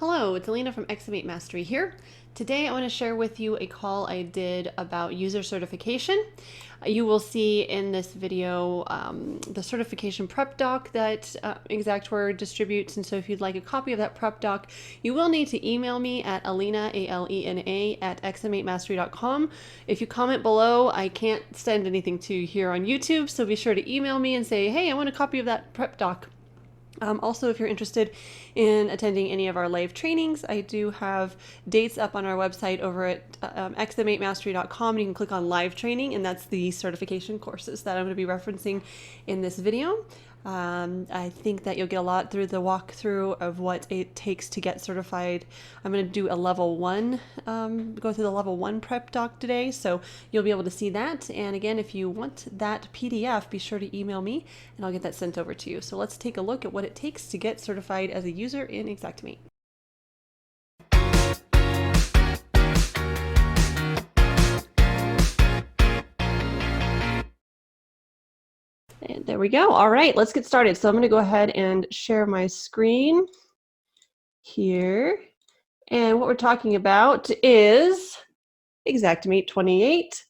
Hello, it's Alina from Xactware Mastery here. Today I want to share with you a call I did about user certification. You will see in this video the certification prep doc that Xactware distributes, and so if you'd like a copy of that prep doc, you will need to email me at alina, A-L-E-N-A, at xm8mastery.com. If you comment below, I can't send anything to you here on YouTube, so be sure to email me and say, hey, I want a copy of that prep doc. Also, if you're interested in attending any of our live trainings, I do have dates up on our website over at xm8mastery.com. You can click on live training, and that's the certification courses that I'm going to be referencing in this video. I think that you'll get a lot through the walkthrough of what it takes to get certified. I'm going to do a level 1, go through the level 1 prep doc today, so you'll be able to see that. And again, if you want that PDF, be sure to email me and I'll get that sent over to you. So let's take a look at what it takes to get certified as a user in Xactware. And there we go. All right, let's get started. So I'm going to go ahead and share my screen here. And what we're talking about is Xactware 28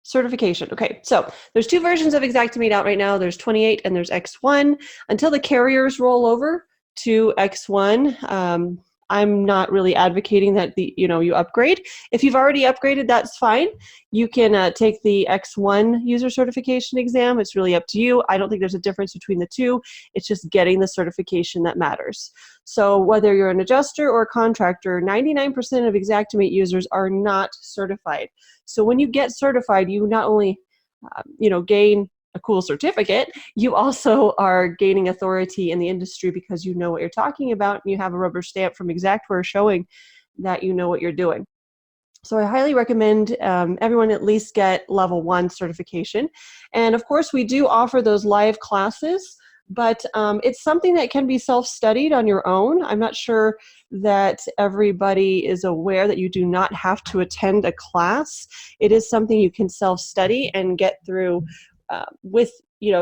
certification. Okay, so there's two versions of Xactware out right now. There's 28 and there's X1. Until the carriers roll over to X1, I'm not really advocating that you upgrade. If you've already upgraded, that's fine. You can take the X1 user certification exam. It's really up to you. I don't think there's a difference between the two. It's just getting the certification that matters. So whether you're an adjuster or a contractor, 99% of Xactware users are not certified. So when you get certified, you not only gain a cool certificate, you also are gaining authority in the industry because you know what you're talking about and you have a rubber stamp from Xactware showing that you know what you're doing. So I highly recommend everyone at least get level 1 certification. And of course, we do offer those live classes, but it's something that can be self-studied on your own. I'm not sure that everybody is aware that you do not have to attend a class. It is something you can self-study and get through with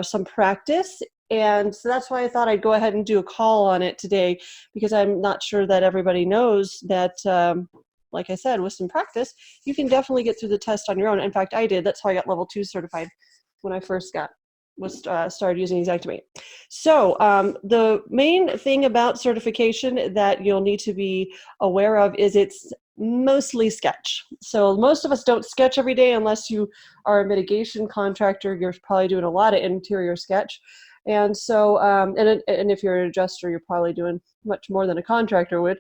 some practice. And so that's why I thought I'd go ahead and do a call on it today, because I'm not sure that everybody knows that, like I said, with some practice, you can definitely get through the test on your own. In fact, I did. That's how I got level 2 certified when I first started using Xactware. So the main thing about certification that you'll need to be aware of is it's mostly sketch. So most of us don't sketch every day unless you are a mitigation contractor. You're probably doing a lot of interior sketch. And so, and if you're an adjuster, you're probably doing much more than a contractor would.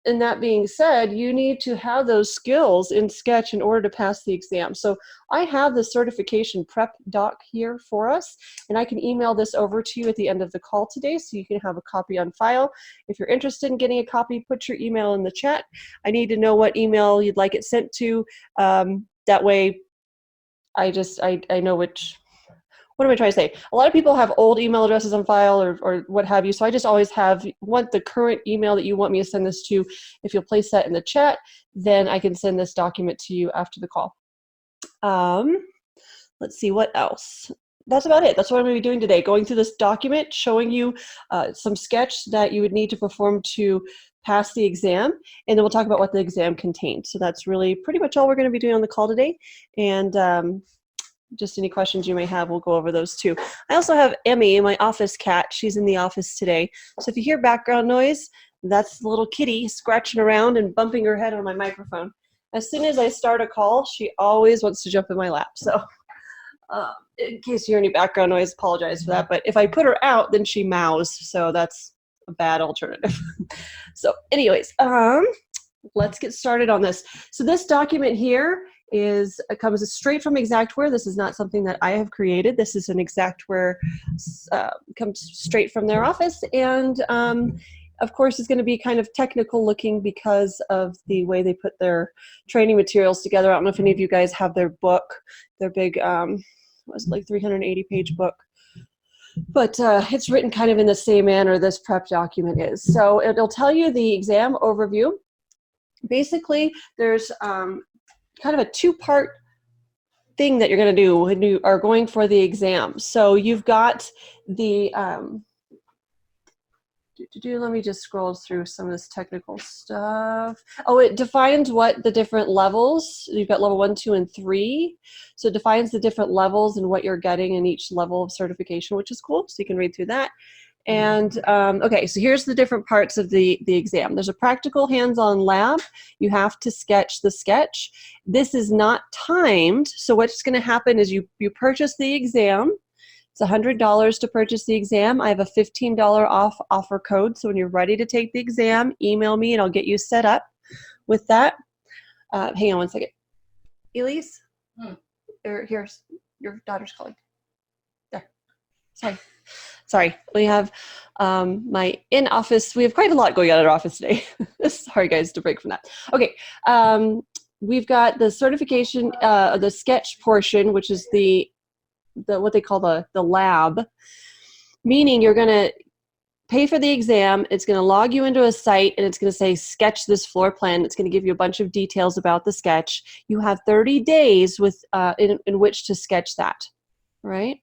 And that being said, you need to have those skills in Sketch in order to pass the exam. So I have the certification prep doc here for us, and I can email this over to you at the end of the call today so you can have a copy on file. If you're interested in getting a copy, put your email in the chat. I need to know what email you'd like it sent to. That way I know which. What am I trying to say? A lot of people have old email addresses on file or what have you, so I just always want the current email that you want me to send this to. If you'll place that in the chat, then I can send this document to you after the call. Let's see, what else? That's about it. That's what I'm going to be doing today, going through this document, showing you some sketch that you would need to perform to pass the exam, and then we'll talk about what the exam contains. So that's really pretty much all we're going to be doing on the call today. And just any questions you may have, we'll go over those too. I also have Emmy, my office cat. She's in the office today. So if you hear background noise, that's the little kitty scratching around and bumping her head on my microphone. As soon as I start a call, she always wants to jump in my lap. So in case you hear any background noise, apologize for that. But if I put her out, then she meows. So that's a bad alternative. So anyways, let's get started on this. So this document here comes straight from Xactware. This is not something that I have created. This is an Xactware, comes straight from their office, and of course it's going to be kind of technical looking because of the way they put their training materials together. I don't know if any of you guys have their book, their big, was it like 380-page book? But it's written kind of in the same manner this prep document is. So it'll tell you the exam overview. Basically, there's kind of a two-part thing that you're going to do when you are going for the exam. So you've got the Let me just scroll through some of this technical stuff. Oh, it defines what the different levels, you've got level 1, 2, and 3. So it defines the different levels and what you're getting in each level of certification, which is cool. So you can read through that. And okay, so here's the different parts of the exam. There's a practical hands-on lab. You have to sketch the sketch. This is not timed. So what's going to happen is you purchase the exam. It's $100 to purchase the exam. I have a $15 off offer code. So when you're ready to take the exam, email me and I'll get you set up with that. Hang on one second. Elise, here's your daughter's calling. There. Sorry. We have my in-office. We have quite a lot going on at our office today. Sorry, guys, to break from that. Okay. We've got the certification, the sketch portion, which is the what they call the lab, meaning you're going to pay for the exam. It's going to log you into a site and it's going to say sketch this floor plan. It's going to give you a bunch of details about the sketch. You have 30 days with in which to sketch that, right?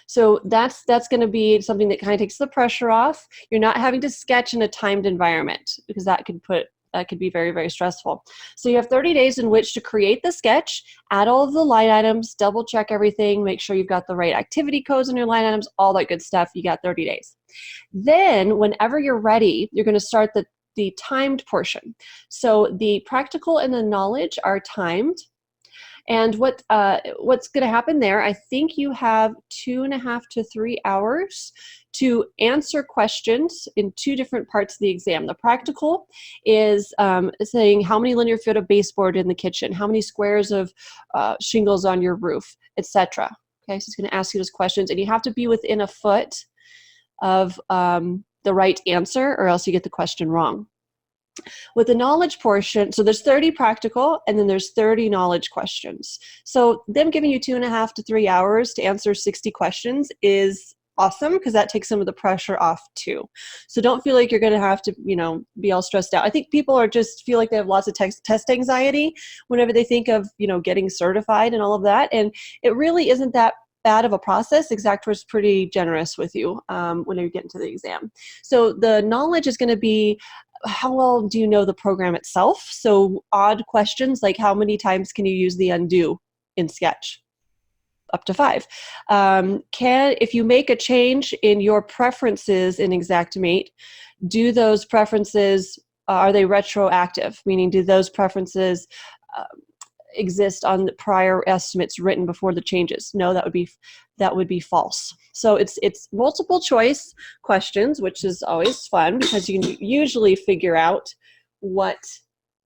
So that's going to be something that kind of takes the pressure off. You're not having to sketch in a timed environment because that could be very, very stressful. So you have 30 days in which to create the sketch, add all of the line items, double check everything, make sure you've got the right activity codes in your line items, all that good stuff. You got 30 days. Then whenever you're ready, you're going to start the timed portion. So the practical and the knowledge are timed. And what's going to happen there, I think you have 2.5 to 3 hours to answer questions in 2 different parts of the exam. The practical is saying how many linear foot of baseboard in the kitchen, how many squares of shingles on your roof, etc. Okay, so it's going to ask you those questions, and you have to be within a foot of the right answer, or else you get the question wrong. With the knowledge portion, so there's 30 practical and then there's 30 knowledge questions. So them giving you 2.5 to 3 hours to answer 60 questions is awesome because that takes some of the pressure off too. So don't feel like you're going to have to, be all stressed out. I think people are just feel like they have lots of test anxiety whenever they think of, getting certified and all of that. And it really isn't that bad of a process. Xactware is pretty generous with you when you get into the exam. So the knowledge is going to be how well do you know the program itself? So odd questions like how many times can you use the undo in Sketch? Up to 5. If you make a change in your preferences in Xactimate, do those preferences, are they retroactive? Meaning, do those preferences exist on the prior estimates written before the changes? No, that would be false. So it's multiple choice questions, which is always fun because you can usually figure out what's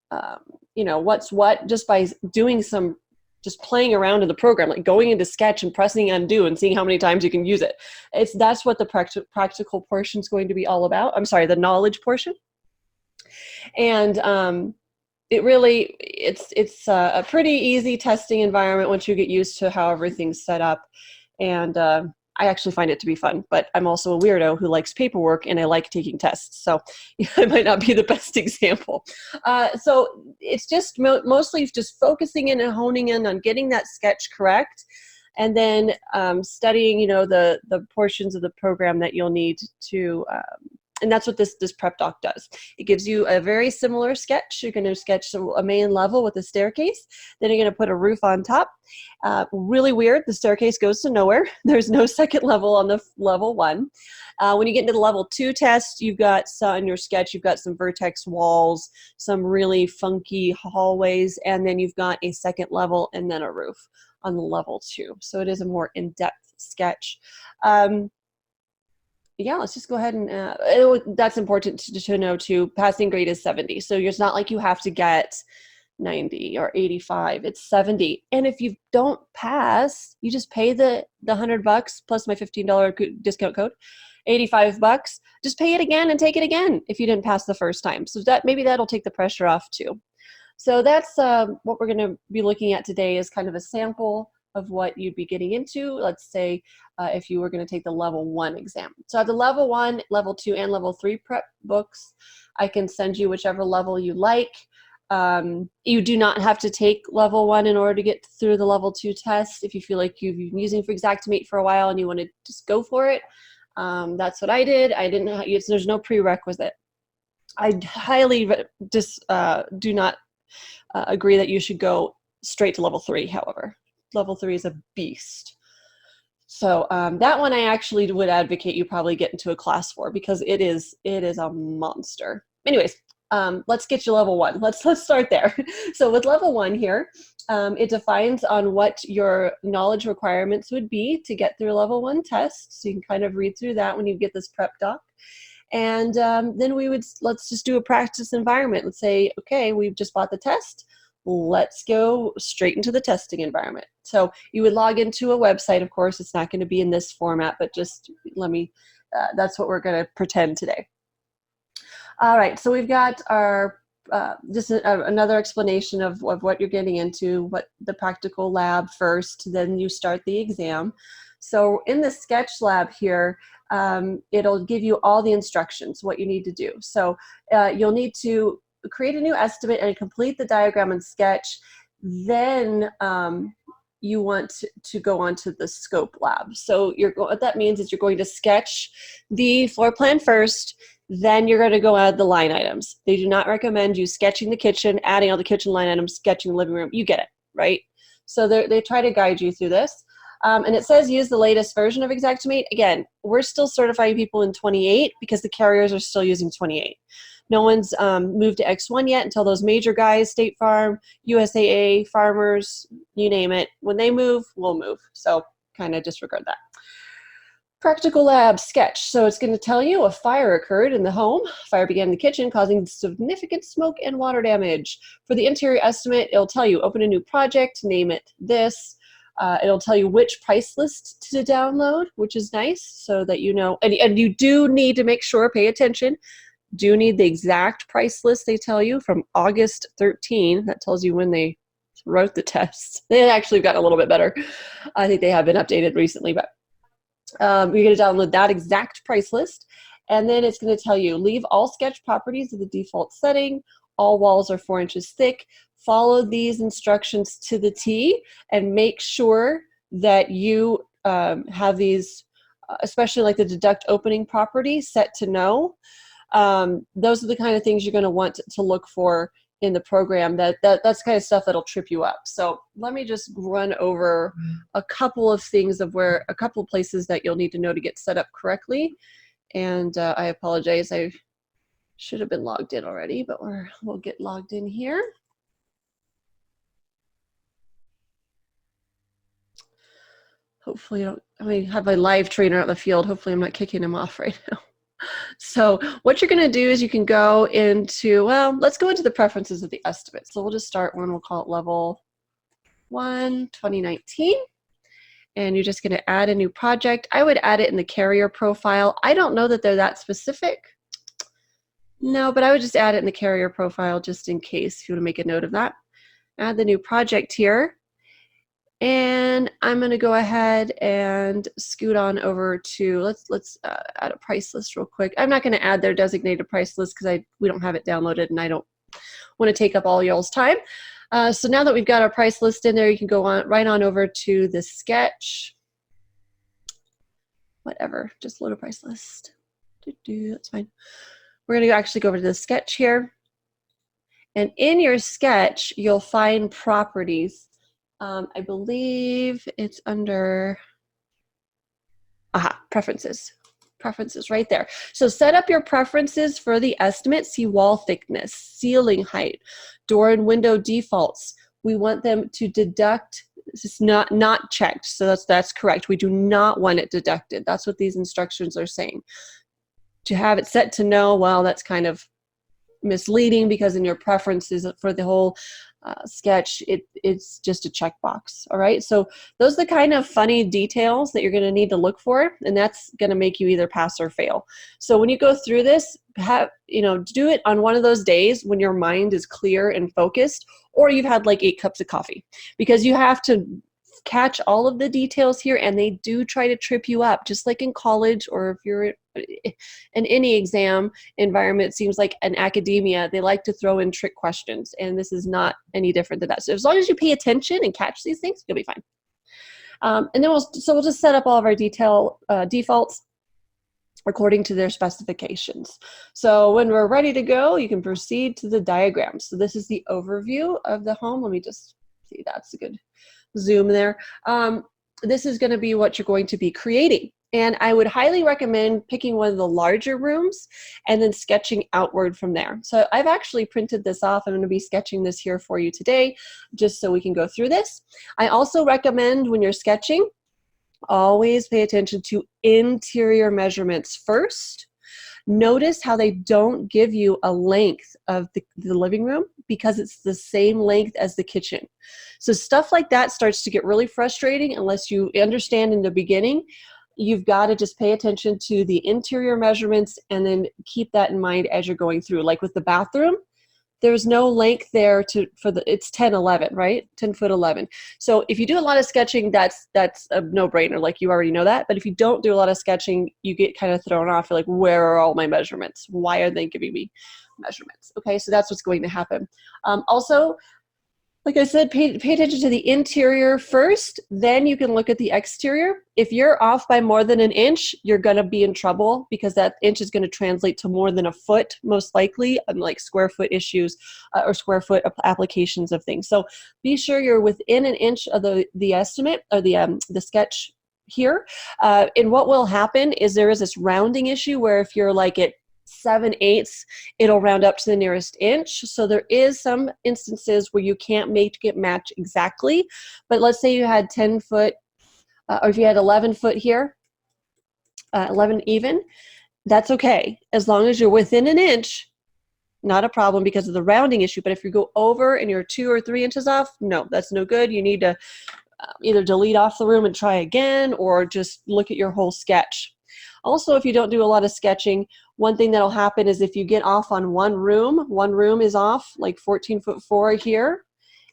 what just by doing just playing around in the program, like going into Sketch and pressing undo and seeing how many times you can use it. That's what the practical portion is going to be all about. I'm sorry, the knowledge portion. And it's a pretty easy testing environment once you get used to how everything's set up. And I actually find it to be fun, but I'm also a weirdo who likes paperwork and I like taking tests. So I might not be the best example. So it's just mostly just focusing in and honing in on getting that sketch correct. And then studying, the portions of the program that you'll need to and that's what this prep doc does. It gives you a very similar sketch. You're going to sketch a main level with a staircase. Then you're going to put a roof on top. Really weird. The staircase goes to nowhere. There's no second level on the level 1. When you get into the level 2 test, you've got in your sketch, you've got some vertex walls, some really funky hallways, and then you've got a second level and then a roof on the level 2. So it is a more in-depth sketch. Yeah, let's just go ahead and that's important to know too. Passing grade is 70. So it's not like you have to get 90 or 85. It's 70. And if you don't pass, you just pay the $100 plus my $15 discount code, $85. Just pay it again and take it again if you didn't pass the first time. So maybe that'll take the pressure off too. So that's what we're going to be looking at today is kind of a sample of what you'd be getting into. Let's say if you were going to take the level 1 exam. So at the level 1, level 2, and level 3 prep books, I can send you whichever level you like. You do not have to take level 1 in order to get through the level 2 test. If you feel like you've been using Xactimate for a while and you want to just go for it, That's what I did. I didn't know, there's no prerequisite. I highly do not agree that you should go straight to level 3, however. Level 3 is a beast. So that one I actually would advocate you probably get into a class for, because it is a monster. Anyways, let's get you level 1. Let's start there. So with level 1 here, it defines on what your knowledge requirements would be to get through a level 1 test. So you can kind of read through that when you get this prep doc. And then let's just do a practice environment. Let's say, okay, we've just bought the test. Let's go straight into the testing environment. So you would log into a website. Of course, it's not going to be in this format, but just that's what we're going to pretend today. All right, so we've got our, another explanation of what you're getting into, what the practical lab first, then you start the exam. So in the sketch lab here, it'll give you all the instructions, what you need to do. So you'll need to create a new estimate and complete the diagram and sketch. Then you want to go on to the scope lab. So what that means is you're going to sketch the floor plan first, then you're going to go add the line items. They do not recommend you sketching the kitchen, adding all the kitchen line items, sketching the living room. You get it, right? So they try to guide you through this. And it says use the latest version of Xactware. Again, we're still certifying people in 28 because the carriers are still using 28. No one's moved to X1 yet until those major guys, State Farm, USAA, Farmers, you name it. When they move, we'll move. So kind of disregard that. Practical lab sketch. So it's going to tell you a fire occurred in the home. Fire began in the kitchen, causing significant smoke and water damage. For the interior estimate, it'll tell you open a new project, name it this. It'll tell you which price list to download, which is nice, so that you know. And you do need to make sure, pay attention, do need the exact price list they tell you from August 13. That tells you when they wrote the tests. They actually got a little bit better. I think they have been updated recently, but you're going to download that exact price list, and then it's going to tell you leave all sketch properties at the default setting. All walls are 4 inches thick. Follow these instructions to the T, and make sure that you have these, especially like the deduct opening property, set to no. Those are the kind of things you're going to want to look for in the program. That's kind of stuff that'll trip you up. So let me just run over a couple of things of a couple of places that you'll need to know to get set up correctly. And I apologize, I should have been logged in already, but we'll get logged in here. Hopefully I have a live trainer out in the field. Hopefully I'm not kicking him off right now. So what you're going to do is you can go into, well, let's go into the preferences of the estimate. So we'll just start one. We'll call it level 1, 2019. And you're just going to add a new project. I would add it in the carrier profile. I don't know that they're that specific. No, but I would just add it in the carrier profile just in case, if you want to make a note of that. Add the new project here. And I'm going to go ahead and scoot on over to, let's add a price list real quick. I'm not going to add their designated price list because we don't have it downloaded, and I don't want to take up all y'all's time. So now that we've got our price list in there, you can go right on over to the sketch. Whatever, just load a price list. That's fine. We're going to actually go over to the sketch here. And in your sketch, you'll find properties. I believe it's under, preferences. Preferences right there. So set up your preferences for the estimate. See wall thickness, ceiling height, door and window defaults. We want them to deduct. This is not checked, so that's correct. We do not want it deducted. That's what these instructions are saying. To have it set to no, well, that's kind of misleading, because in your preferences for the whole sketch, it's just a checkbox. All right, so those are the kind of funny details that you're going to need to look for, and that's going to make you either pass or fail. So when you go through this, do it on one of those days when your mind is clear and focused, or you've had like 8 cups of coffee, because you have to catch all of the details here, and they do try to trip you up, just like in college, or if you're in any exam environment. It seems like in academia, they like to throw in trick questions, and this is not any different than that. So as long as you pay attention and catch these things, you'll be fine. And then we'll just set up all of our defaults. according to their specifications. So when we're ready to go, you can proceed to the diagram. So this is the overview of the home. Let me just see, that's a good zoom there. This is going to be what you're going to be creating. And I would highly recommend picking one of the larger rooms and then sketching outward from there. So I've actually printed this off. I'm going to be sketching this here for you today, just so we can go through this. I also recommend when you're sketching, always pay attention to interior measurements first. Notice how they don't give you a length of the living room because it's the same length as the kitchen. So stuff like that starts to get really frustrating unless you understand in the beginning. You've got to just pay attention to the interior measurements and then keep that in mind as you're going through. Like with the bathroom, there's no length there it's 10-11, right? 10 foot 11. So if you do a lot of sketching, that's a no-brainer. Like, you already know that. But if you don't do a lot of sketching, you get kind of thrown off. You're like, where are all my measurements? Why are they giving me measurements? Okay, so that's what's going to happen. Also, like I said, pay attention to the interior first, then you can look at the exterior. If you're off by more than an inch, you're going to be in trouble because that inch is going to translate to more than a foot, most likely, unlike square foot issues or square foot applications of things. So be sure you're within an inch of the estimate or the sketch here. And what will happen is there is this rounding issue where if you're like at 7/8, it'll round up to the nearest inch. So there is some instances where you can't make it match exactly. But let's say you had 10 foot, or if you had 11 foot here, 11 even, that's okay. As long as you're within an inch, not a problem because of the rounding issue. But if you go over and you're 2 or 3 inches off, no, that's no good. You need to either delete off the room and try again, or just look at your whole sketch. Also, if you don't do a lot of sketching, one thing that'll happen is if you get off on one room is off, like 14'4" here,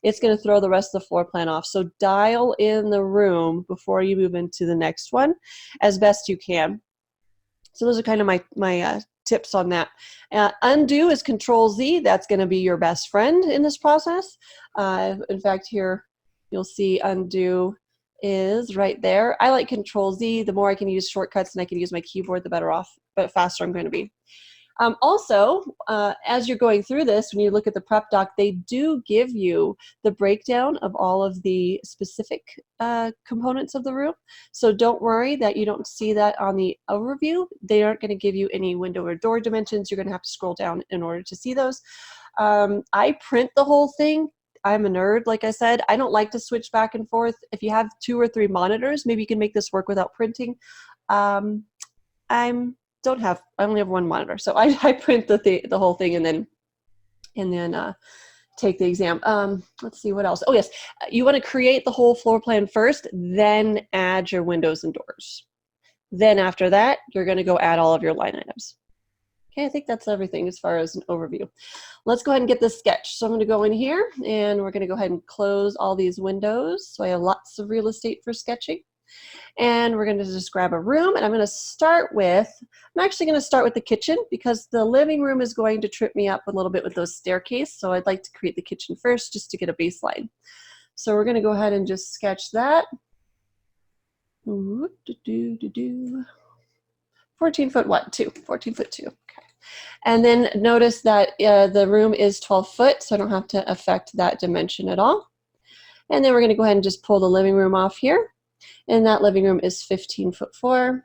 it's going to throw the rest of the floor plan off. So dial in the room before you move into the next one as best you can. So those are kind of my tips on that. Undo is Control-Z. That's going to be your best friend in this process. In fact, here you'll see undo is right there. I like Control-Z. The more I can use shortcuts and I can use my keyboard, the better off, but faster I'm going to be. Also, as you're going through this, when you look at the prep doc, they do give you the breakdown of all of the specific components of the room. So don't worry that you don't see that on the overview. They aren't going to give you any window or door dimensions. You're going to have to scroll down in order to see those. I print the whole thing. I'm a nerd, like I said. I don't like to switch back and forth. If you have 2 or 3 monitors, maybe you can make this work without printing. I only have 1 monitor, so I print the whole thing and then take the exam. Let's see what else. Oh yes, you want to create the whole floor plan first, then add your windows and doors. Then after that, you're going to go add all of your line items. Okay, I think that's everything as far as an overview. Let's go ahead and get this sketch. So I'm going to go in here and we're going to go ahead and close all these windows so I have lots of real estate for sketching. And we're going to just grab a room, and I'm actually going to start with the kitchen because the living room is going to trip me up a little bit with those staircase. So I'd like to create the kitchen first just to get a baseline. So we're going to go ahead and just sketch that. 14 foot what? 2. 14 foot 2. Okay. And then notice that the room is 12 foot, so I don't have to affect that dimension at all. And then we're going to go ahead and just pull the living room off here. And that living room is 15'4".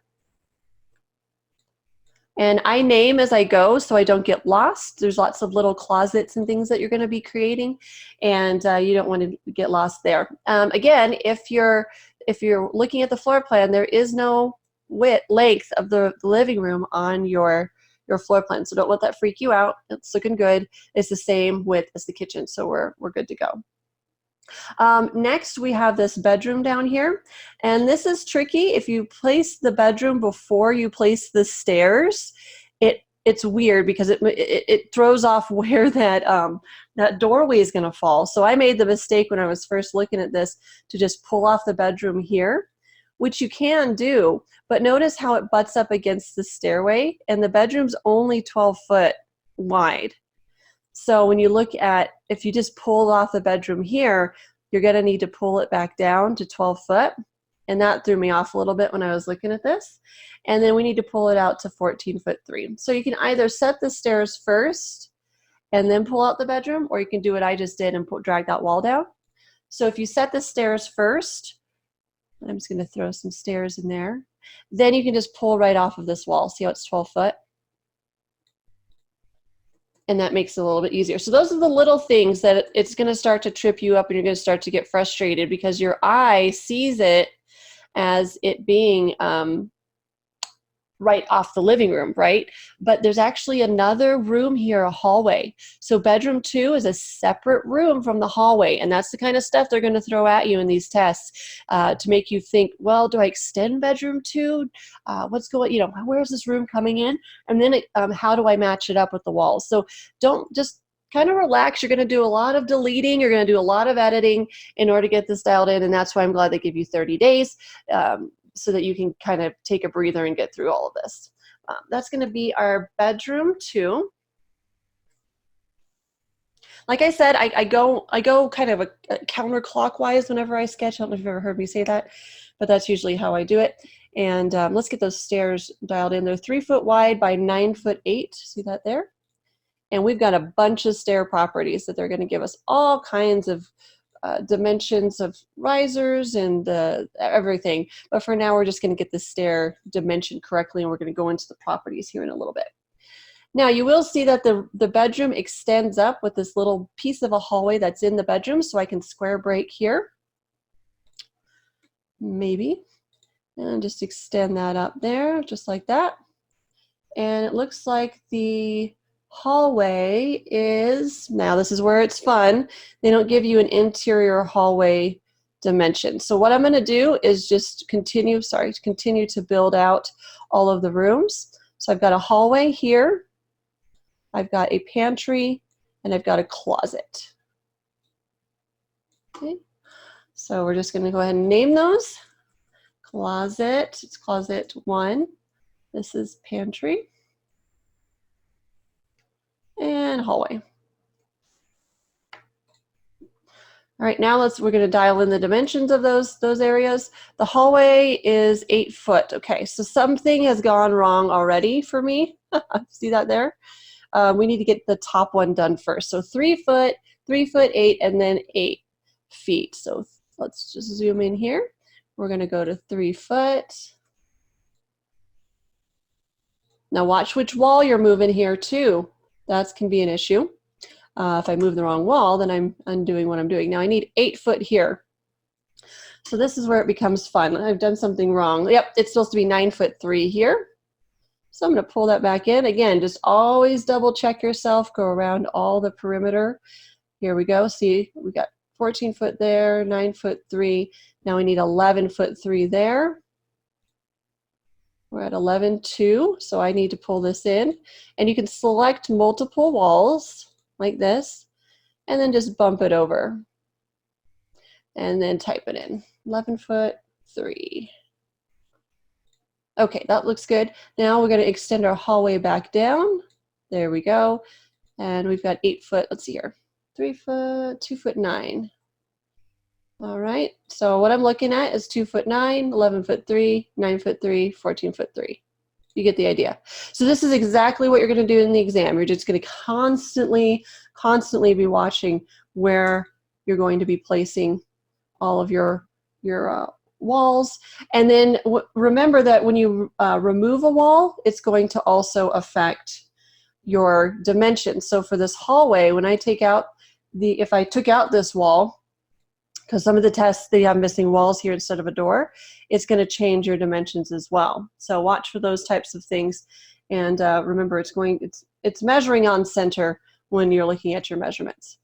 And I name as I go so I don't get lost. There's lots of little closets and things that you're going to be creating, and you don't want to get lost there. Again, if you're looking at the floor plan, there is no length of the living room on your floor plan, so don't let that freak you out. It's looking good. It's the same width as the kitchen, so we're good to go. Next, we have this bedroom down here, and this is tricky. If you place the bedroom before you place the stairs, it's weird because it throws off where that doorway is going to fall. So I made the mistake when I was first looking at this to just pull off the bedroom here, which you can do, but notice how it butts up against the stairway, and the bedroom's only 12 foot wide. So when you look at, if you just pull off the bedroom here, you're going to need to pull it back down to 12 foot. And that threw me off a little bit when I was looking at this. And then we need to pull it out to 14'3". So you can either set the stairs first and then pull out the bedroom, or you can do what I just did and drag that wall down. So if you set the stairs first, I'm just going to throw some stairs in there. Then you can just pull right off of this wall. See how it's 12 foot? And that makes it a little bit easier. So those are the little things that it's going to start to trip you up, and you're going to start to get frustrated because your eye sees it as it being right off the living room, right? But there's actually another room here, a hallway. So bedroom 2 is a separate room from the hallway, and that's the kind of stuff they're going to throw at you in these tests to make you think, well, do I extend bedroom 2? What's going, where's this room coming in? And then how do I match it up with the walls? So don't just kind of relax. You're going to do a lot of deleting. You're going to do a lot of editing in order to get this dialed in, and that's why I'm glad they give you 30 days. So that you can kind of take a breather and get through all of this. That's going to be our bedroom 2. Like I said, I go kind of a counterclockwise whenever I sketch. I don't know if you've ever heard me say that, but that's usually how I do it. And let's get those stairs dialed in. They're 3 foot wide by 9'8". See that there? And we've got a bunch of stair properties that they're going to give us all kinds of dimensions of risers and everything. But for now, we're just going to get the stair dimension correctly, and we're going to go into the properties here in a little bit. Now, you will see that the bedroom extends up with this little piece of a hallway that's in the bedroom, so I can square break here. Maybe. And just extend that up there, just like that. And it looks like the hallway is, now this is where it's fun, they don't give you an interior hallway dimension. So what I'm going to do is just continue to build out all of the rooms. So I've got a hallway here, I've got a pantry, and I've got a closet. Okay, so we're just going to go ahead and name those. Closet, it's closet 1. This is pantry. And hallway. All right, now we're going to dial in the dimensions of those areas. The hallway is 8 foot. Okay, so something has gone wrong already for me. See that there? We need to get the top one done first. So 3 foot, 3'8", and then 8 feet. So let's just zoom in here. We're going to go to 3 foot. Now watch which wall you're moving here too. That can be an issue. If I move the wrong wall, then I'm undoing what I'm doing. Now I need 8 foot here. So this is where it becomes fun. I've done something wrong. Yep, it's supposed to be 9'3" here. So I'm going to pull that back in. Again, just always double check yourself. Go around all the perimeter. Here we go. See, we got 14 foot there, 9'3". Now we need 11'3" there. We're at 11'2", so I need to pull this in. And you can select multiple walls like this, and then just bump it over. And then type it in, 11'3". Okay, that looks good. Now we're going to extend our hallway back down. There we go. And we've got 8 foot, let's see here, 3 foot, 2'9". All right, so what I'm looking at is 2'9", 11'3", 9'3", 14'3". You get the idea. So this is exactly what you're going to do in the exam. You're just going to constantly be watching where you're going to be placing all of your walls. And then remember that when you remove a wall, it's going to also affect your dimensions. So for this hallway, when I take out if I took out this wall, because some of the tests, they have missing walls here instead of a door, it's going to change your dimensions as well. So watch for those types of things. And remember, it's measuring on center when you're looking at your measurements.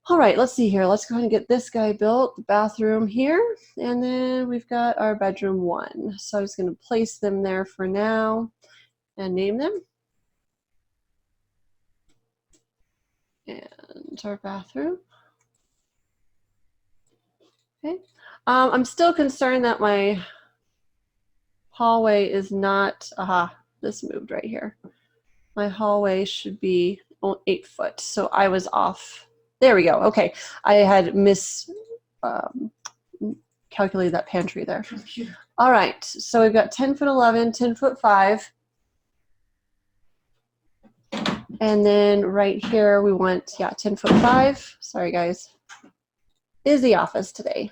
All right, let's see here. Let's go ahead and get this guy built, the bathroom here. And then we've got our bedroom 1. So I'm just going to place them there for now and name them. And our bathroom. Okay. I'm still concerned that my hallway is not, this moved right here. My hallway should be 8 foot, so I was off. There we go. Okay, I had miscalculated calculated that pantry there. All right, so we've got 10 foot 11, 10 foot 5. And then right here we want, 10 foot 5. Sorry guys. Is the office today.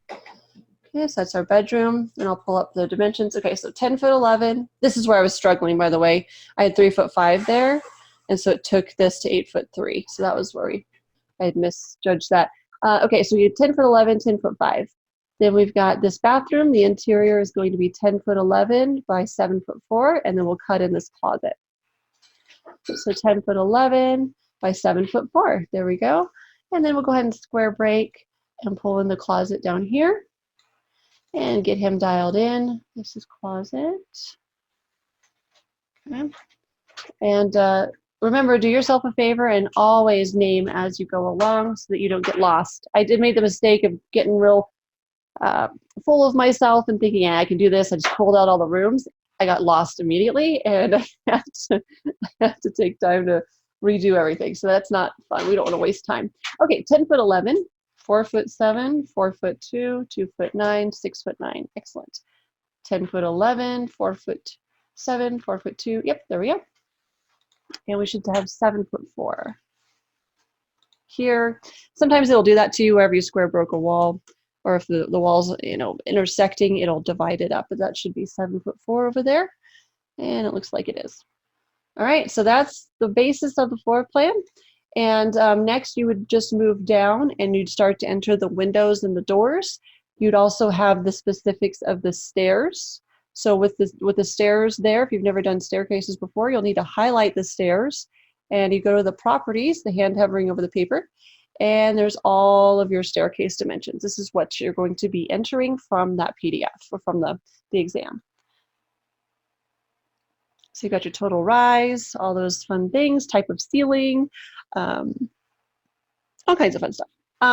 Okay, so that's our bedroom, and I'll pull up the dimensions. Okay, so 10 foot 11. This is where I was struggling, by the way. I had 3 foot 5 there, and so it took this to 8 foot 3. So that was where I had misjudged that. Okay, so we had 10 foot 11, 10 foot 5. Then we've got this bathroom. The interior is going to be 10 foot 11 by 7 foot 4, and then we'll cut in this closet. So 10 foot 11 by 7 foot 4. There we go. And then we'll go ahead and square break and pull in the closet down here and get him dialed in. This is closet. Okay. And remember, do yourself a favor and always name as you go along so that you don't get lost. I did make the mistake of getting real full of myself and thinking, yeah, I can do this. I just pulled out all the rooms. I got lost immediately, and I had to take time to redo everything. So that's not fun. We don't want to waste time. Okay, 10 foot 11, 4 foot 7, 4 foot 2, 2 foot 9, 6 foot 9. Excellent. 10 foot 11, 4 foot 7, 4 foot 2. Yep, there we go. And we should have 7 foot 4 here. Sometimes it'll do that to you wherever you square broke a wall, or if the wall's intersecting, it'll divide it up. But that should be 7 foot 4 over there, and it looks like it is. All right, so that's the basis of the floor plan. And next, you would just move down, and you'd start to enter the windows and the doors. You'd also have the specifics of the stairs. So with the stairs there, if you've never done staircases before, you'll need to highlight the stairs, and you go to the properties, the hand hovering over the paper, and there's all of your staircase dimensions. This is what you're going to be entering from that PDF or from the exam. So you've got your total rise, all those fun things, type of ceiling, all kinds of fun stuff.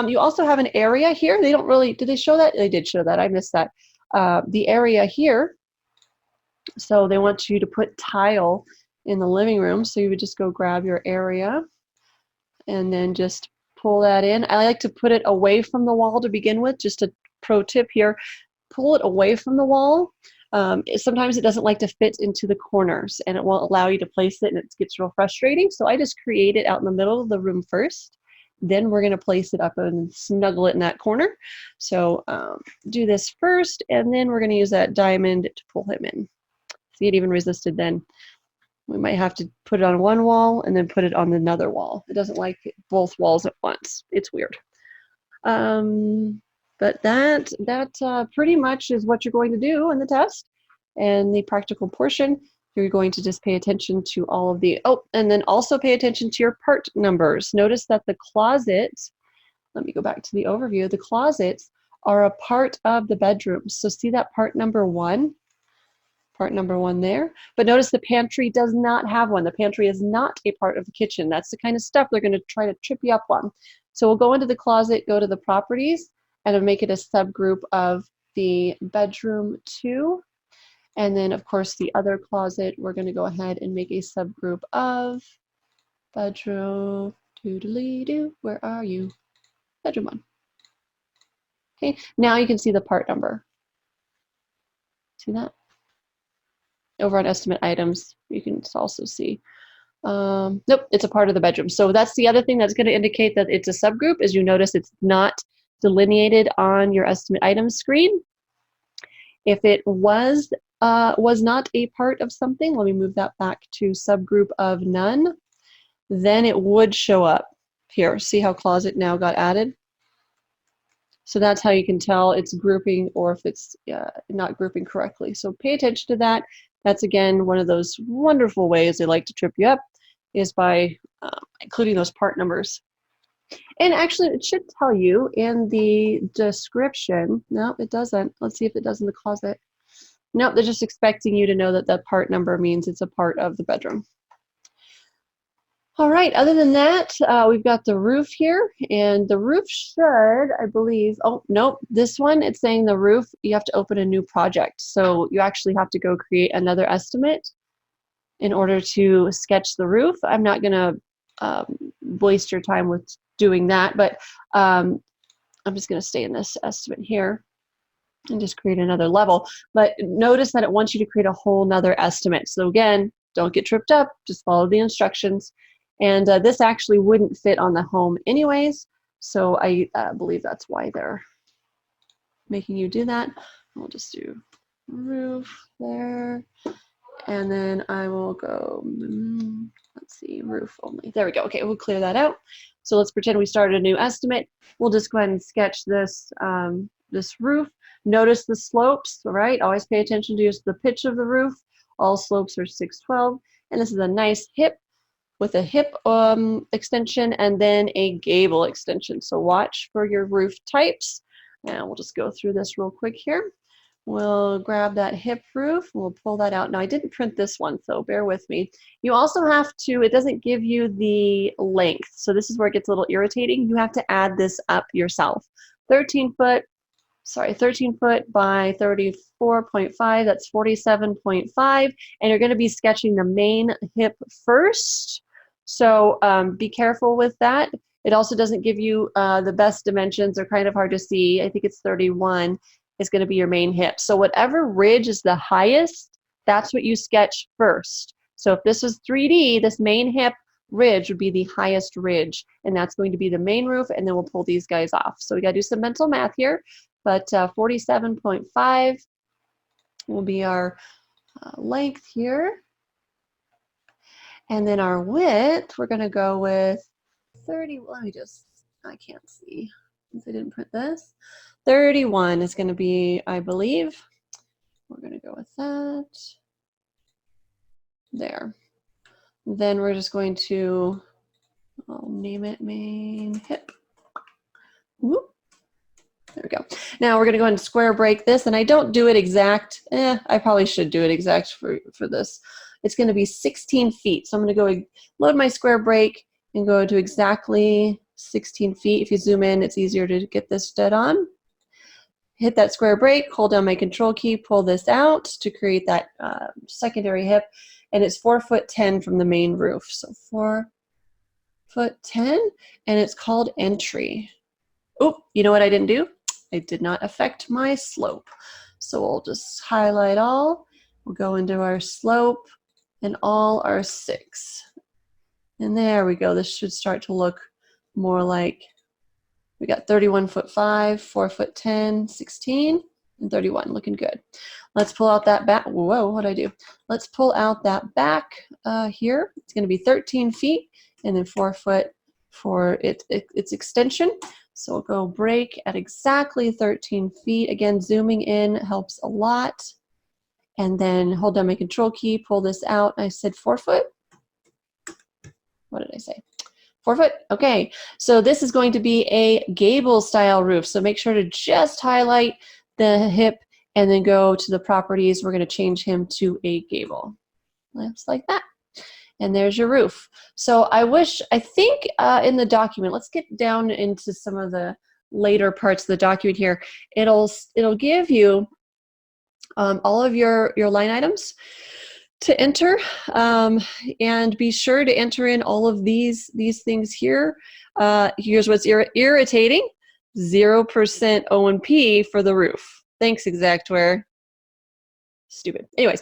You also have an area here. They don't really, did they show that? They did show that. I missed that. The area here. So they want you to put tile in the living room. So you would just go grab your area and then just pull that in. I like to put it away from the wall to begin with. Just a pro tip here, pull it away from the wall. Sometimes it doesn't like to fit into the corners, and it won't allow you to place it, and it gets real frustrating. So I just create it out in the middle of the room first. Then we're going to place it up and snuggle it in that corner. So do this first, and then we're going to use that diamond to pull him in. See, it even resisted then. We might have to put it on one wall and then put it on another wall. It doesn't like both walls at once. It's weird. But that pretty much is what you're going to do in the test. And the practical portion, you're going to just pay attention to all of the, and then also pay attention to your part numbers. Notice that the closets, let me go back to the overview, the closets are a part of the bedroom. So see that part number 1? Part number 1 there. But notice the pantry does not have one. The pantry is not a part of the kitchen. That's the kind of stuff they're going to try to trip you up on. So we'll go into the closet, go to the properties, and make it a subgroup of the bedroom 2. And then, of course, the other closet, we're going to go ahead and make a subgroup of bedroom, doodly-doo, where are you? Bedroom 1. Okay, now you can see the part number. See that? Over on estimate items, you can also see. Nope, it's a part of the bedroom. So that's the other thing that's going to indicate that it's a subgroup, is you notice it's not delineated on your estimate items screen. If it was not a part of something, let me move that back to subgroup of none, then it would show up here. See how closet now got added? So that's how you can tell it's grouping or if it's not grouping correctly. So pay attention to that. That's, again, one of those wonderful ways they like to trip you up, is by including those part numbers. And actually, it should tell you in the description. No, it doesn't. Let's see if it does in the closet. No, they're just expecting you to know that that part number means it's a part of the bedroom. All right, other than that, we've got the roof here, and the roof should, I believe, oh, nope, this one, it's saying the roof, you have to open a new project. So you actually have to go create another estimate in order to sketch the roof. I'm not gonna waste your time with doing that, but I'm just going to stay in this estimate here and just create another level. But notice that it wants you to create a whole nother estimate. So again, don't get tripped up, just follow the instructions. And this actually wouldn't fit on the home anyways. So I believe that's why they're making you do that. We'll just do roof there. And then I will go, let's see, roof only. There we go. Okay, we'll clear that out. So let's pretend we started a new estimate. We'll just go ahead and sketch this, this roof. Notice the slopes, all right? Always pay attention to the pitch of the roof. All slopes are 612. And this is a nice hip with a hip extension and then a gable extension. So watch for your roof types. And we'll just go through this real quick here. We'll grab that hip roof. We'll pull that out. Now, I didn't print this one, so bear with me. You also have to, it doesn't give you the length. So this is where it gets a little irritating. You have to add this up yourself. 13 foot by 34.5, that's 47.5. And you're going to be sketching the main hip first. So be careful with that. It also doesn't give you the best dimensions. They're kind of hard to see. I think it's 31 is going to be your main hip. So whatever ridge is the highest, that's what you sketch first. So if this was 3D, this main hip ridge would be the highest ridge, and that's going to be the main roof, and then we'll pull these guys off. So we got to do some mental math here, but 47.5 will be our length here. And then our width, we're going to go with 30. Let me just, I can't see since I didn't print this. 31 is going to be, I believe. We're going to go with that. There. Then we're just going to, I'll name it main hip. Whoop. There we go. Now we're going to go ahead and square break this, and I don't do it exact. I probably should do it exact for this. It's going to be 16 feet. So I'm going to go load my square break and go to exactly 16 feet. If you zoom in, it's easier to get this dead on. Hit that square break, hold down my control key, pull this out to create that secondary hip, and it's 4'10" from the main roof. So 4'10", and it's called entry. Oh, you know what I didn't do? I did not affect my slope. So we'll just highlight all. We'll go into our slope and all are 6. And there we go. This should start to look more like, we got 31'5", 4'10", 16, and 31, looking good. Let's pull out that back. Whoa, what'd I do? Let's pull out that back here. It's going to be 13 feet and then 4 foot for its extension. So we'll go break at exactly 13 feet. Again, zooming in helps a lot. And then hold down my control key, pull this out. I said 4 foot. What did I say? 4 foot? Okay, so this is going to be a gable style roof. So make sure to just highlight the hip and then go to the properties. We're going to change him to a gable. Just like that. And there's your roof. So I think in the document, let's get down into some of the later parts of the document here. It'll give you all of your line items to enter, and be sure to enter in all of these things here. Here's what's irritating: 0% O&P for the roof. Thanks, Xactware. Stupid. Anyways,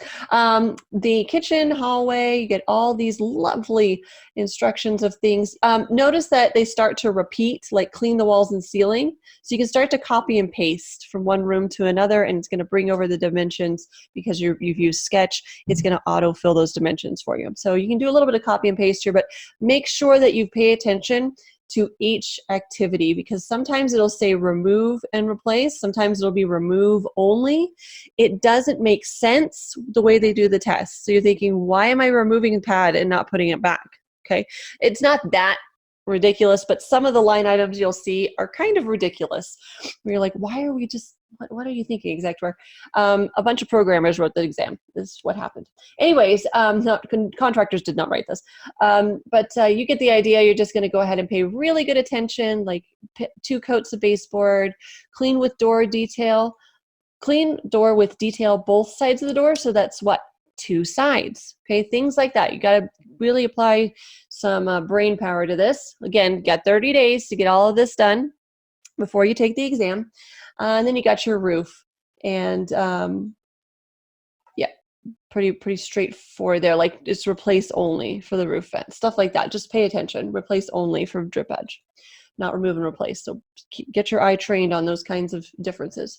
the kitchen, hallway, you get all these lovely instructions of things. Notice that they start to repeat, like clean the walls and ceiling. So you can start to copy and paste from one room to another, and it's going to bring over the dimensions because you've used Sketch. It's going to auto-fill those dimensions for you. So you can do a little bit of copy and paste here, but make sure that you pay attention to each activity, because sometimes it'll say remove and replace, sometimes it'll be remove only. It doesn't make sense the way they do the test. So you're thinking, why am I removing a pad and not putting it back? Okay, it's not that ridiculous, but some of the line items you'll see are kind of ridiculous. Where you're like, why are we just, what are you thinking, Xactware? A bunch of programmers wrote the exam. This is what happened. Anyways, contractors did not write this. But you get the idea. You're just going to go ahead and pay really good attention, like 2 coats of baseboard, clean with door detail, clean door with detail both sides of the door. So that's what? 2 sides. Okay, things like that. You got to really apply some brain power to this. Again, got 30 days to get all of this done. before you take the exam. And then you got your roof. And yeah, pretty straightforward there. Like just replace only for the roof vent, stuff like that. Just pay attention. Replace only for drip edge, not remove and replace. So get your eye trained on those kinds of differences.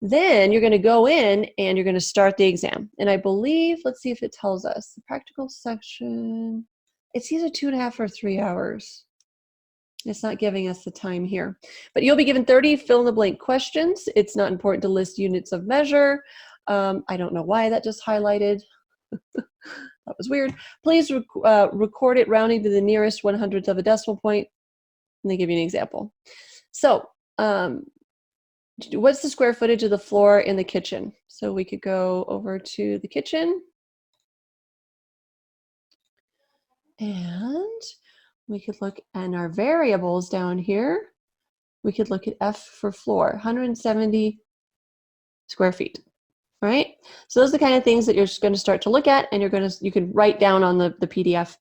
Then you're going to go in and you're going to start the exam. And I believe, let's see if it tells us the practical section. It's either 2.5 or 3 hours. It's not giving us the time here, but you'll be given 30 fill in the blank questions. It's not important to list units of measure. I don't know why that just highlighted. That was weird. Please record it rounding to the nearest 100th of a decimal point. And they give you an example. So what's the square footage of the floor in the kitchen? So we could go over to the kitchen. And we could look at our variables down here. We could look at F for floor, 170 square feet, right? So those are the kind of things that you're just going to start to look at, and you can write down on the PDF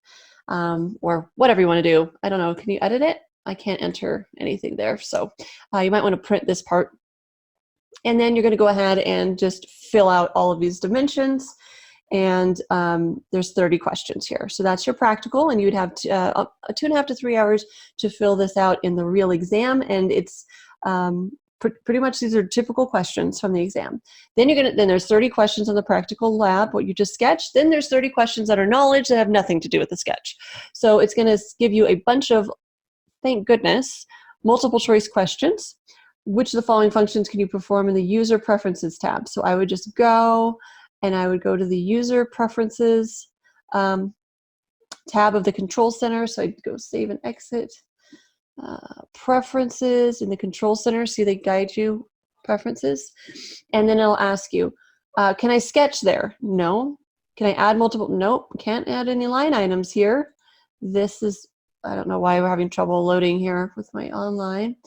or whatever you want to do. I don't know, can you edit it? I can't enter anything there. So you might want to print this part. And then you're going to go ahead and just fill out all of these dimensions. And there's 30 questions here. So that's your practical, and you'd have 2.5 to 3 hours to fill this out in the real exam. And it's pretty much these are typical questions from the exam. Then there's 30 questions on the practical lab, what you just sketched. Then there's 30 questions that are knowledge that have nothing to do with the sketch. So it's going to give you a bunch of, thank goodness, multiple choice questions. Which of the following functions can you perform in the user preferences tab? So I would just go and I would go to the user preferences tab of the control center. So I'd go save and exit. Preferences in the control center. See, they guide you preferences. And then it'll ask you, can I sketch there? No. Can I add multiple? Nope. Can't add any line items here. This is, I don't know why we're having trouble loading here with my online.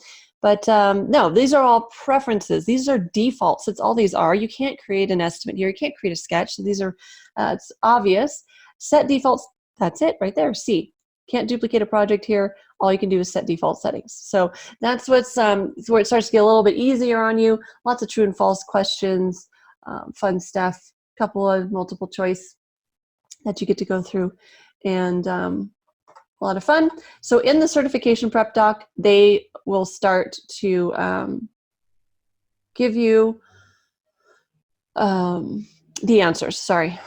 But no, these are all preferences. These are defaults. That's all these are. You can't create an estimate here. You can't create a sketch. So these are, it's obvious. Set defaults. That's it right there. See, can't duplicate a project here. All you can do is set default settings. So that's what's where it starts to get a little bit easier on you. Lots of true and false questions, fun stuff, couple of multiple choice that you get to go through, and a lot of fun. So in the certification prep doc, they will start to give you the answers. Sorry.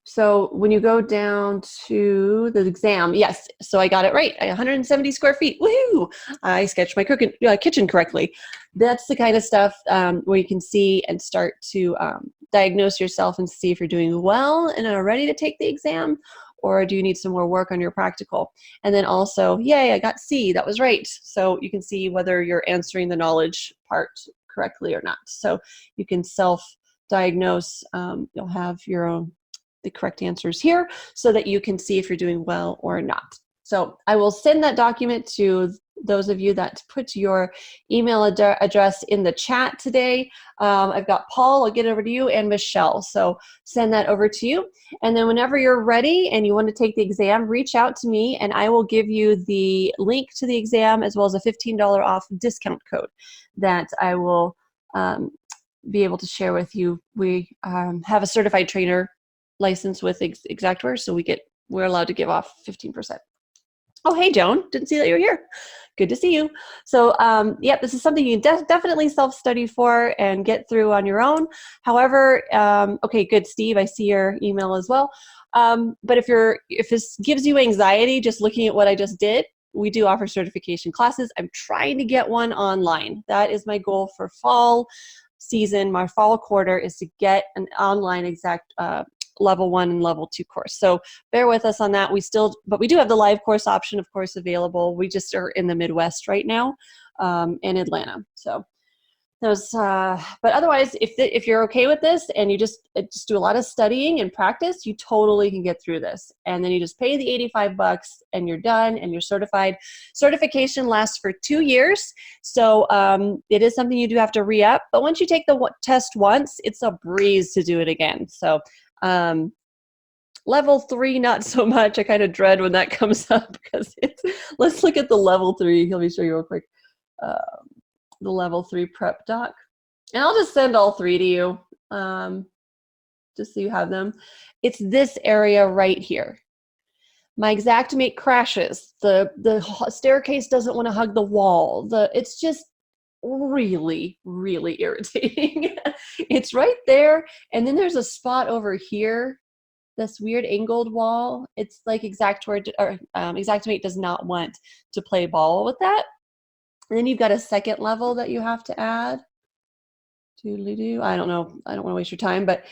So when you go down to the exam, yes, so I got it right. 170 square feet. Woohoo! I sketched my kitchen correctly. That's the kind of stuff where you can see and start to diagnose yourself and see if you're doing well and are ready to take the exam, or do you need some more work on your practical? And then also, yay, I got C, that was right. So you can see whether you're answering the knowledge part correctly or not. So you can self-diagnose. You'll have the correct answers here so that you can see if you're doing well or not. So I will send that document to those of you that put your email address in the chat today. I've got Paul, I'll get it over to you, and Michelle. So send that over to you. And then whenever you're ready and you want to take the exam, reach out to me and I will give you the link to the exam as well as a $15 off discount code that I will be able to share with you. We have a certified trainer license with Xactware, so we're allowed to give off 15%. Oh, hey, Joan. Didn't see that you were here. Good to see you. So, yep, this is something you definitely self-study for and get through on your own. However, okay, good, Steve. I see your email as well. But if this gives you anxiety just looking at what I just did, we do offer certification classes. I'm trying to get one online. That is my goal for fall season. My fall quarter is to get an online level 1 and level 2 course. So bear with us on that. But we do have the live course option, of course, available. We just are in the Midwest right now, in Atlanta. So those, but otherwise, if you're okay with this and you just do a lot of studying and practice, you totally can get through this. And then you just pay the $85 and you're done and you're certified. Certification lasts for 2 years. So it is something you do have to re-up. But once you take the test once, it's a breeze to do it again. So level 3, not so much. I kind of dread when that comes up because let's look at the level 3. Let me show you real quick. the level 3 prep doc. And I'll just send all 3 to you, just so you have them. It's this area right here. My Xactmate crashes. The staircase doesn't want to hug the wall. It's just really, really irritating. It's right there. And then there's a spot over here, this weird angled wall. It's like Xactware or Xactmate does not want to play ball with that. And then you've got a second level that you have to add. Doodly-doo. I don't know. I don't want to waste your time, but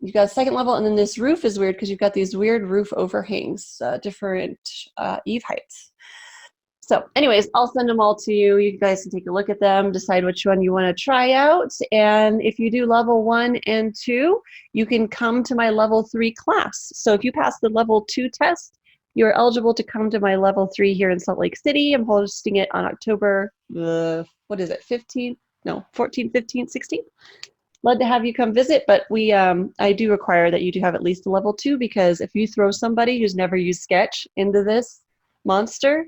you've got a second level, and then this roof is weird because you've got these weird roof overhangs, different eave heights. So anyways, I'll send them all to you. You guys can take a look at them, decide which one you want to try out. And if you do level 1 and 2, you can come to my level 3 class. So if you pass the level 2 test, you're eligible to come to my level 3 here in Salt Lake City. I'm hosting it on October, 15th? No, 14th, 15th, 16th. Love to have you come visit, but I do require that you do have at least a level 2, because if you throw somebody who's never used Sketch into this monster,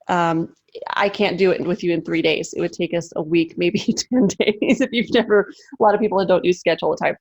I can't do it with you in 3 days. It would take us a week, maybe 10 days if you've never, a lot of people that don't use Sketch all the time.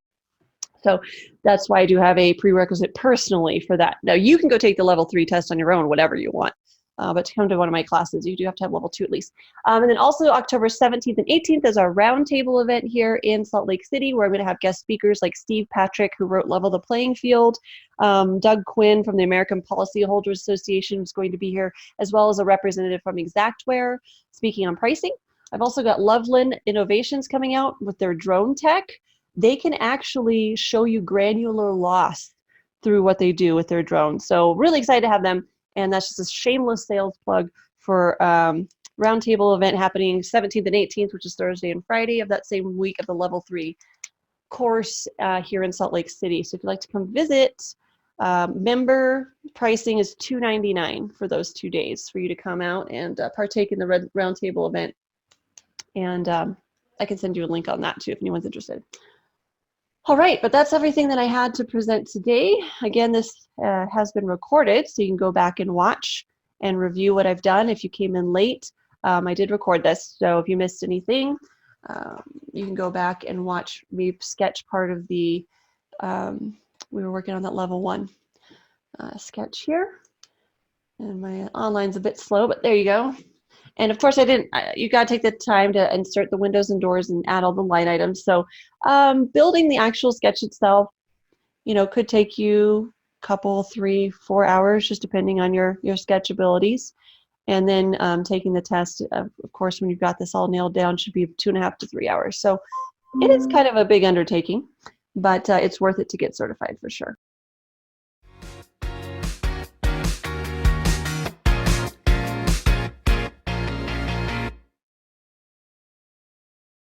So that's why I do have a prerequisite personally for that. Now you can go take the level 3 test on your own, whatever you want. But to come to one of my classes, you do have to have level 2 at least. And then also October 17th and 18th is our roundtable event here in Salt Lake City, where I'm going to have guest speakers like Steve Patrick, who wrote Level the Playing Field. Doug Quinn from the American Policyholders Association is going to be here, as well as a representative from Xactware speaking on pricing. I've also got Loveland Innovations coming out with their drone tech. They can actually show you granular loss through what they do with their drones. So really excited to have them. And that's just a shameless sales plug for roundtable event happening 17th and 18th, which is Thursday and Friday of that same week of the level 3 course here in Salt Lake City. So if you'd like to come visit, member pricing is $299 for those 2 days for you to come out and partake in the roundtable event. And I can send you a link on that too if anyone's interested. All right, but that's everything that I had to present today. Again, this has been recorded, so you can go back and watch and review what I've done. If you came in late, I did record this, so if you missed anything, you can go back and watch me sketch part of the, we were working on that level 1 sketch here. And my online's a bit slow, but there you go. And of course, you got to take the time to insert the windows and doors and add all the line items. So building the actual sketch itself, could take you a couple, 3, 4 hours, just depending on your sketch abilities. And then taking the test, of course, when you've got this all nailed down, should be 2.5 to 3 hours. So it is kind of a big undertaking, but it's worth it to get certified for sure.